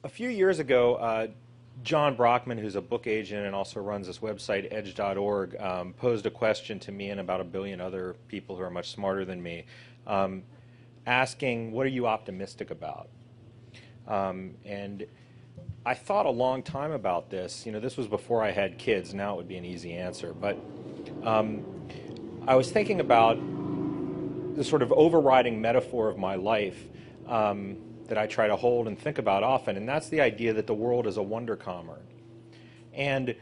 A few years ago, John Brockman, who's a book agent and also runs this website, edge.org, posed a question to me and about a billion other people who are much smarter than me, asking, what are you optimistic about? And I thought a long time about this. You know, this was before I had kids. Now it would be an easy answer. But I was thinking about the sort of overriding metaphor of my life that I try to hold and think about often, and that's the idea that the world is a Wunderkammer. And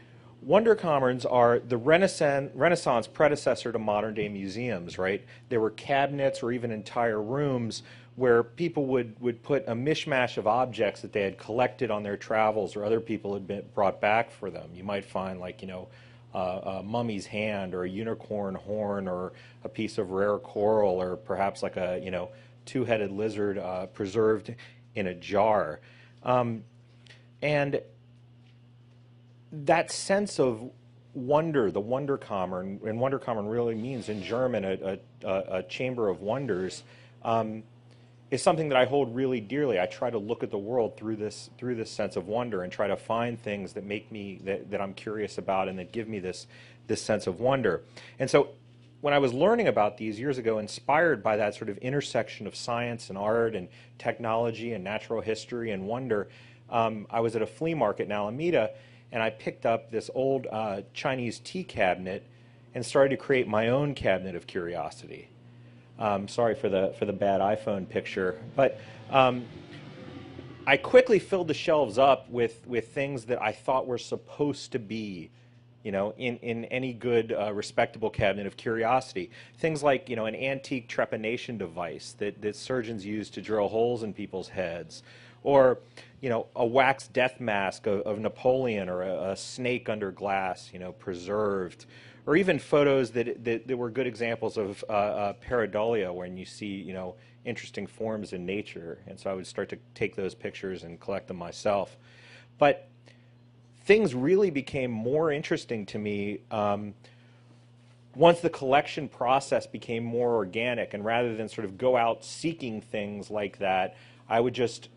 Wunderkammers are the Renaissance predecessor to modern-day museums, right? There were cabinets or even entire rooms where people would put a mishmash of objects that they had collected on their travels or other people had brought back for them. You might find, like, you know, a mummy's hand or a unicorn horn or a piece of rare coral or perhaps like a, you know, two-headed lizard preserved in a jar. And that sense of wonder, the Wunderkammer, and Wunderkammer really means in German a chamber of wonders, is something that I hold really dearly. I try to look at the world through this sense of wonder and try to find things that make me, that I'm curious about and that give me this sense of wonder. And so when I was learning about these years ago, inspired by that sort of intersection of science and art and technology and natural history and wonder, I was at a flea market in Alameda, and I picked up this old Chinese tea cabinet and started to create my own cabinet of curiosity. Sorry for the bad iPhone picture, but I quickly filled the shelves up with things that I thought were supposed to be, you know, in any good, respectable cabinet of curiosity. Things like, you know, an antique trepanation device that surgeons use to drill holes in people's heads, or, you know, a wax death mask of Napoleon, or a snake under glass, you know, preserved, or even photos that were good examples of pareidolia, when you see, you know, interesting forms in nature. And so I would start to take those pictures and collect them myself. But things really became more interesting to me once the collection process became more organic, and rather than sort of go out seeking things like that, I would just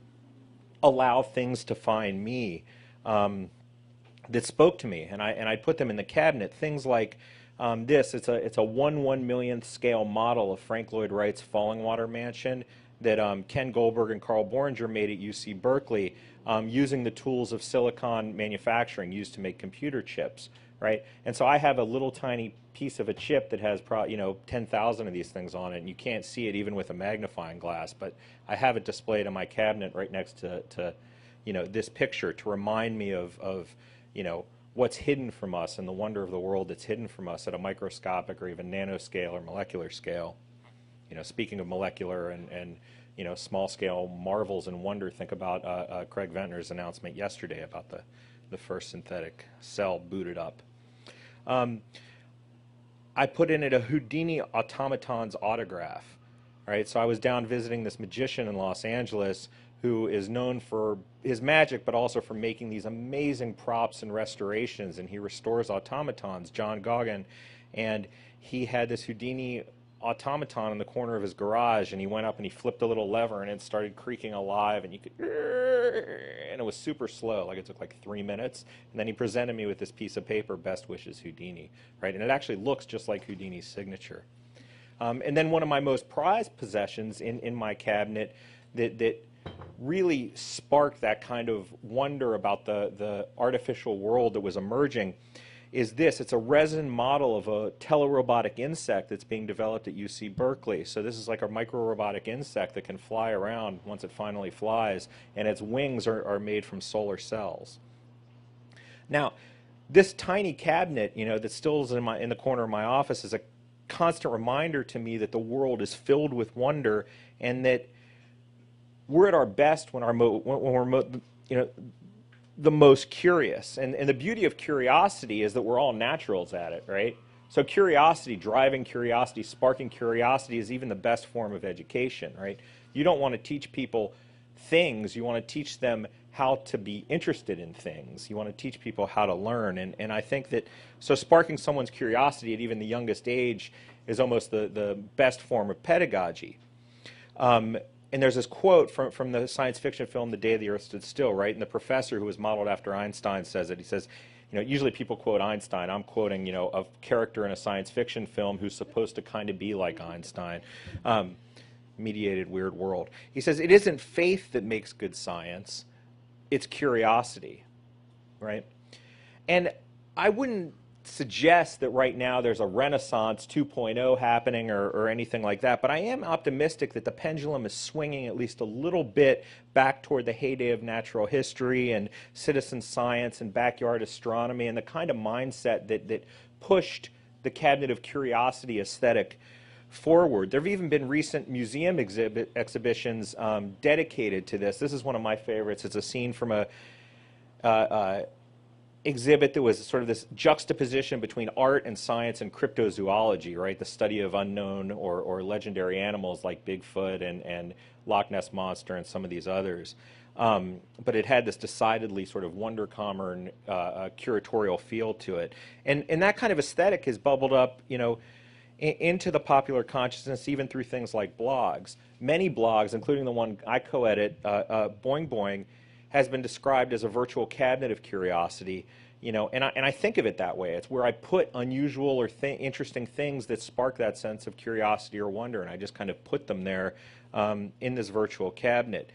allow things to find me that spoke to me, and I'd put them in the cabinet. Things like this. It's a 1/1,000,000th scale model of Frank Lloyd Wright's Fallingwater Mansion that Ken Goldberg and Carl Boehringer made at UC Berkeley, using the tools of silicon manufacturing used to make computer chips, right? And so I have a little tiny piece of a chip that has, you know, 10,000 of these things on it, and you can't see it even with a magnifying glass, but I have it displayed in my cabinet right next to you know, this picture, to remind me of you know, what's hidden from us and the wonder of the world that's hidden from us at a microscopic or even nanoscale or molecular scale. You know, speaking of molecular and you know, small scale marvels and wonder, think about Craig Ventnor's announcement yesterday about the first synthetic cell booted up. I put in it a Houdini automaton's autograph. Right, so I was down visiting this magician in Los Angeles who is known for his magic, but also for making these amazing props and restorations, and he restores automatons, John Goggin, and he had this Houdini automaton in the corner of his garage, and he went up and he flipped a little lever and it started creaking alive, and you could, and it was super slow, like it took like 3 minutes, and then he presented me with this piece of paper, best wishes Houdini, right, and it actually looks just like Houdini's signature. And then one of my most prized possessions in my cabinet that really sparked that kind of wonder about the artificial world that was emerging is this. It's a resin model of a telerobotic insect that's being developed at UC Berkeley. So this is like a micro-robotic insect that can fly around once it finally flies, and its wings are made from solar cells. Now, this tiny cabinet, you know, that still is in the corner of my office is a constant reminder to me that the world is filled with wonder, and that we're at our best when we're you know, the most curious. And the beauty of curiosity is that we're all naturals at it, right? So curiosity, driving curiosity, sparking curiosity is even the best form of education, right? You don't want to teach people things, you want to teach them how to be interested in things. You want to teach people how to learn. And I think that, so sparking someone's curiosity at even the youngest age is almost the best form of pedagogy. and there's this quote from the science fiction film The Day the Earth Stood Still, right? And the professor, who was modeled after Einstein, says it. He says, usually people quote Einstein. I'm quoting, a character in a science fiction film who's supposed to kind of be like Einstein. Mediated weird world. He says, it isn't faith that makes good science, it's curiosity, right? And I wouldn't suggest that right now there's a Renaissance 2.0 happening or anything like that, but I am optimistic that the pendulum is swinging at least a little bit back toward the heyday of natural history and citizen science and backyard astronomy and the kind of mindset that pushed the cabinet of curiosity aesthetic forward. There have even been recent museum exhibitions dedicated to this. This is one of my favorites. It's a scene from a exhibit that was sort of this juxtaposition between art and science and cryptozoology, right? The study of unknown or legendary animals like Bigfoot and Loch Ness Monster and some of these others. But it had this decidedly sort of Wunderkammer curatorial feel to it. And that kind of aesthetic has bubbled up, into the popular consciousness even through things like blogs. Many blogs, including the one I co-edit, Boing Boing, has been described as a virtual cabinet of curiosity, and I think of it that way. It's where I put unusual or interesting things that spark that sense of curiosity or wonder, and I just kind of put them there in this virtual cabinet.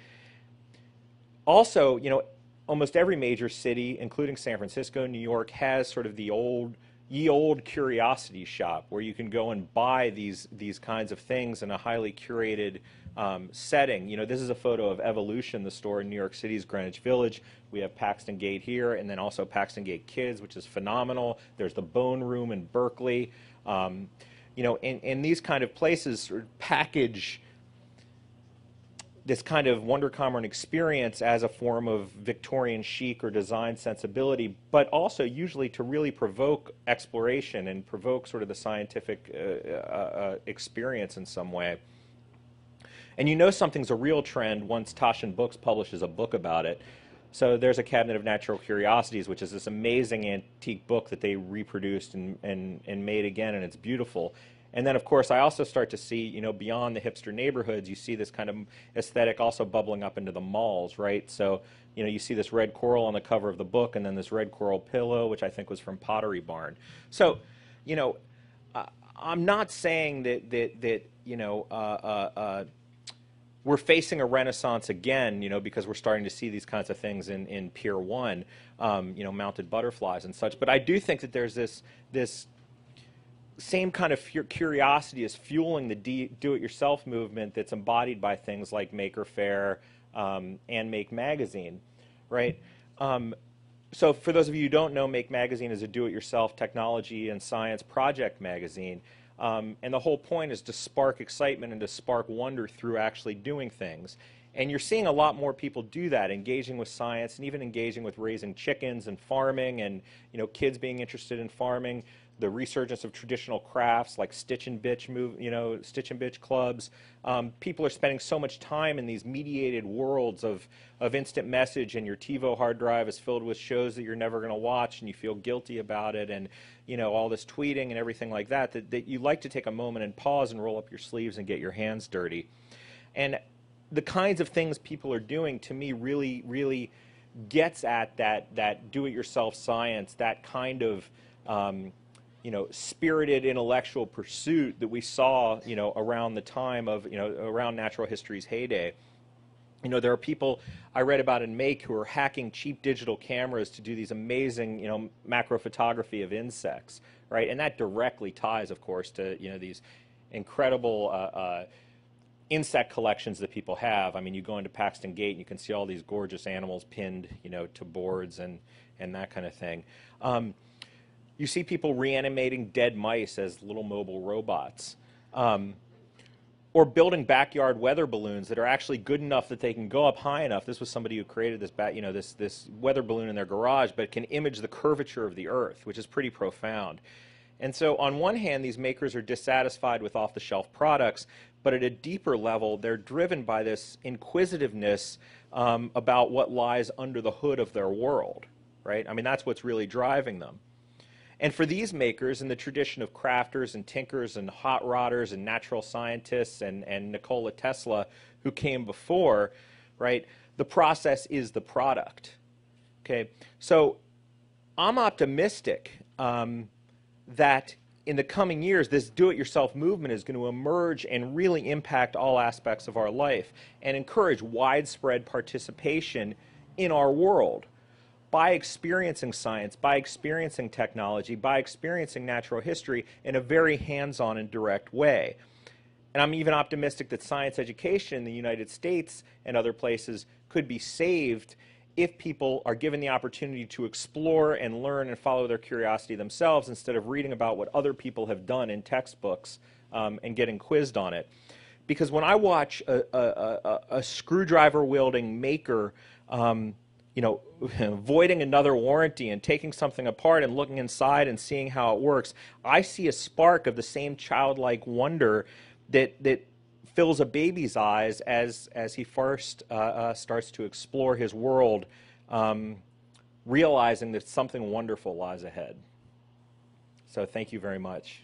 Also, almost every major city, including San Francisco, New York, has sort of the ye old curiosity shop where you can go and buy these kinds of things in a highly curated setting. This is a photo of Evolution, the store in New York City's Greenwich Village. We have Paxton Gate here, and then also Paxton Gate Kids, which is phenomenal. There's the Bone Room in Berkeley. And these kind of places sort of package this kind of Wunderkammer experience as a form of Victorian chic or design sensibility, but also usually to really provoke exploration and provoke sort of the scientific experience in some way. And something's a real trend once Taschen Books publishes a book about it. So there's a Cabinet of Natural Curiosities, which is this amazing antique book that they reproduced and made again, and it's beautiful. And then, of course, I also start to see, beyond the hipster neighborhoods, you see this kind of aesthetic also bubbling up into the malls, right? So, you see this red coral on the cover of the book, and then this red coral pillow, which I think was from Pottery Barn. So, I'm not saying that we're facing a renaissance again, because we're starting to see these kinds of things in Pier 1, mounted butterflies and such. But I do think that there's this same kind of curiosity is fueling the do-it-yourself movement that's embodied by things like Maker Faire and Make Magazine, right? So for those of you who don't know, Make Magazine is a do-it-yourself technology and science project magazine. And the whole point is to spark excitement and to spark wonder through actually doing things. And you're seeing a lot more people do that, engaging with science and even engaging with raising chickens and farming and, kids being interested in farming. The resurgence of traditional crafts like Stitch and Bitch Stitch and Bitch clubs. People are spending so much time in these mediated worlds of instant message, and your TiVo hard drive is filled with shows that you're never going to watch, and you feel guilty about it, and all this tweeting and everything like that, that you like to take a moment and pause and roll up your sleeves and get your hands dirty. And the kinds of things people are doing, to me, really, really gets at that do-it-yourself science, that kind of spirited intellectual pursuit that we saw, around the time of, around natural history's heyday. There are people I read about in Make who are hacking cheap digital cameras to do these amazing, macro photography of insects, right? And that directly ties, of course, to, these incredible insect collections that people have. I mean, you go into Paxton Gate and you can see all these gorgeous animals pinned, to boards and that kind of thing. You see people reanimating dead mice as little mobile robots, or building backyard weather balloons that are actually good enough that they can go up high enough. This was somebody who created this weather balloon in their garage, but it can image the curvature of the Earth, which is pretty profound. And so on one hand, these makers are dissatisfied with off-the-shelf products, but at a deeper level, they're driven by this inquisitiveness about what lies under the hood of their world, right? I mean, that's what's really driving them. And for these makers, in the tradition of crafters and tinkers and hot rodders and natural scientists and Nikola Tesla who came before, right, the process is the product. Okay, so I'm optimistic that in the coming years, this do-it-yourself movement is going to emerge and really impact all aspects of our life and encourage widespread participation in our world by experiencing science, by experiencing technology, by experiencing natural history in a very hands-on and direct way. And I'm even optimistic that science education in the United States and other places could be saved if people are given the opportunity to explore and learn and follow their curiosity themselves instead of reading about what other people have done in textbooks and getting quizzed on it. Because when I watch a screwdriver-wielding maker you know, voiding another warranty and taking something apart and looking inside and seeing how it works, I see a spark of the same childlike wonder that fills a baby's eyes as he first starts to explore his world, realizing that something wonderful lies ahead. So thank you very much.